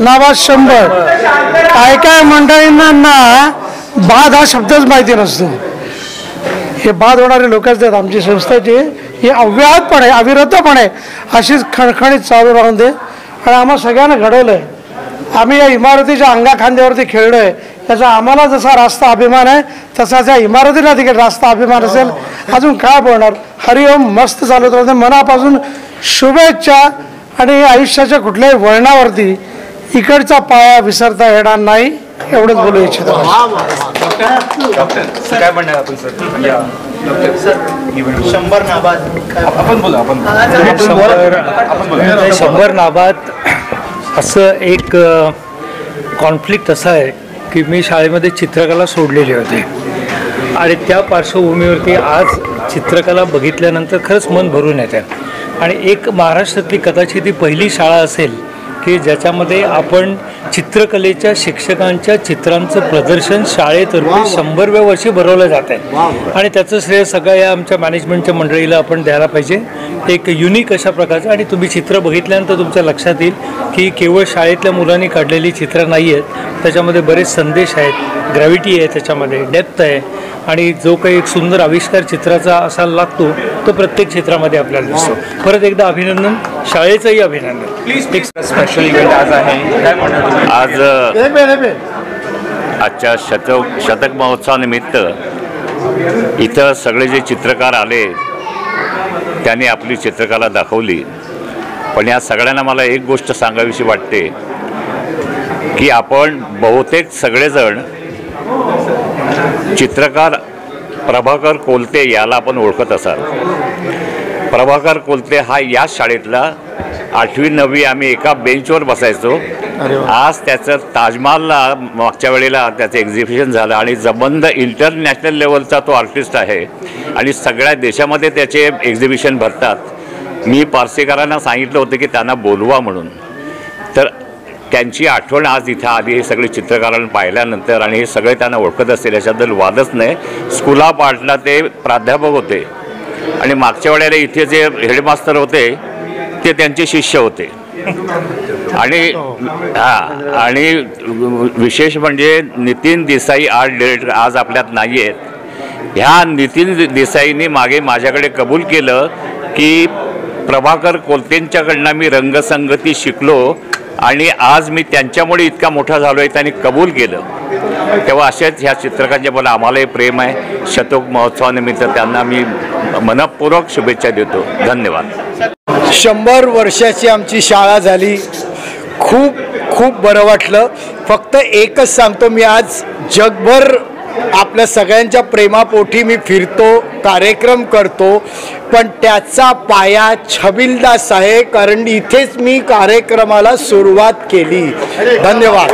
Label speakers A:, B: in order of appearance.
A: नावाज 100 काय काय मंडळींना बाद हा शब्दच माहिती नसतो। हे बाद होणारे लोक असतात आमची संस्थेची, हे अव्याहतपणे अविरतपणे अशीच खणखणीत चालू राहून दे। आणि आम्हा सगळ्यांना घडवलं आहे, आम्ही या इमारतीच्या अंगाखांद्यावरती खेळलो आहे, त्याचा आम्हाला जसा रास्त अभिमान आहे तसाच या इमारतीला देखील रास्त अभिमान असेल। अजून काय बोलणार, हरिओम मस्त चालत राहते, मनापासून शुभेच्छा। आणि आयुष्याच्या कुठल्याही वळणावरती इकडचा पाया विसरता येणार नाही, एवढंच बोलू इच्छितो।
B: काय म्हणणार आपण सर? या डॉक्टर 100 नाबाद आपण बोला, आपण
C: 100 नाबाद असं एक कॉन्फ्लिक्ट असा आहे की मी शाळेमध्ये चित्रकला सोडलेली होती आणि त्या पार्श्वभूमीवरती आज चित्रकला बघितल्यानंतर खरंच मन भरून येते। आणि एक महाराष्ट्रातली कदाचित ही पहिली शाळा असेल की ज्याच्यामध्ये आपण चित्रकलेच्या शिक्षकांच्या चित्रांचं प्रदर्शन शाळेतर्फे 100व्या वर्षी भरवलं जात आहे। आणि त्याचं श्रेय सगळ्या या आमच्या मॅनेजमेंटच्या मंडळीला आपण द्यायला पाहिजे। एक युनिक अशा प्रकारचं, आणि तुम्ही चित्र बघितल्यानंतर तुमच्या लक्षात येईल की केवळ शाळेतल्या मुलांनी काढलेली चित्रं नाही आहेत, त्याच्यामध्ये बरेच संदेश आहेत, ग्रॅव्हिटी आहे, त्याच्यामध्ये डेप्थ आहे, आणि जो काही एक सुंदर आविष्कार चित्राचा असायला लागतो तो प्रत्येक क्षेत्रामध्ये आपल्याला दिसतो। परत एकदा अभिनंदन, शाळेचंही अभिनंदन।
B: प्लीज एक स्पेशल इव्हेंट आज आहे, काय म्हणणार तुम्ही?
D: आज आजच्या शतक महोत्सवानिमित्त इथं सगळे जे चित्रकार आले त्यांनी आपली चित्रकला दाखवली। पण या सगळ्यांना मला एक गोष्ट सांगावीशी वाटते की आपण बहुतेक सगळेजण चित्रकार प्रभाकर कोलते याला आपण ओळखत असाल। प्रभाकर कोलते हा या शाळेतला 8वी 9वी आम्ही एका बेंचवर बसायचो। आज त्याचं ताजमहलला मागच्या वेळेला त्याचं एक्झिबिशन झालं आणि जबंद इंटरनॅशनल लेवलचा तो आर्टिस्ट आहे आणि सगळ्या देशामध्ये त्याचे एक्झिबिशन भरतात। मी पार्सेकरांना सांगितलं होतं की त्यांना बोलवा म्हणून, तर त्यांची आठवण आज इथं आली हे सगळे चित्रकारांना पाहिल्यानंतर, आणि हे सगळे त्यांना ओळखत असतील याच्याबद्दल वादच नाही। स्कूल ऑफ आर्टला ते प्राध्यापक होते आणि मागच्या वेळेला इथे जे हेडमास्तर होते ते त्यांचे शिष्य होते। आणि विशेष म्हणजे नितीन देसाई आर्ट डिरेक्टर आज आपल्यात नाही आहेत। ह्या नितीन देसाईंनी मागे माझ्याकडे कबूल केलं की प्रभाकर कोलतेंच्याकडनं मी रंगसंगती शिकलो आणि आज मी त्यांच्यामुळे इतका मोठा झालो आहे, त्यांनी कबूल केलं। तेव्हा असेच ह्या चित्रकारांचे मला आम्हालाही प्रेम आहे। शतक महोत्सवानिमित्त त्यांना मी मनपूर्वक शुभेच्छा देतो। धन्यवाद। 100 वर्षाची आमची शाळा झाली, खूप खूप बरं वाटलं। फक्त एकच सांगतो, मी आज जगभर आपल्या सगळ्यांच्या प्रेमापोटी मी फिरतो, कार्यक्रम करतो, पण त्याचा पाया छबिलदास आहे, कारण इथेच मी कार्यक्रमाला सुरुवात केली। धन्यवाद।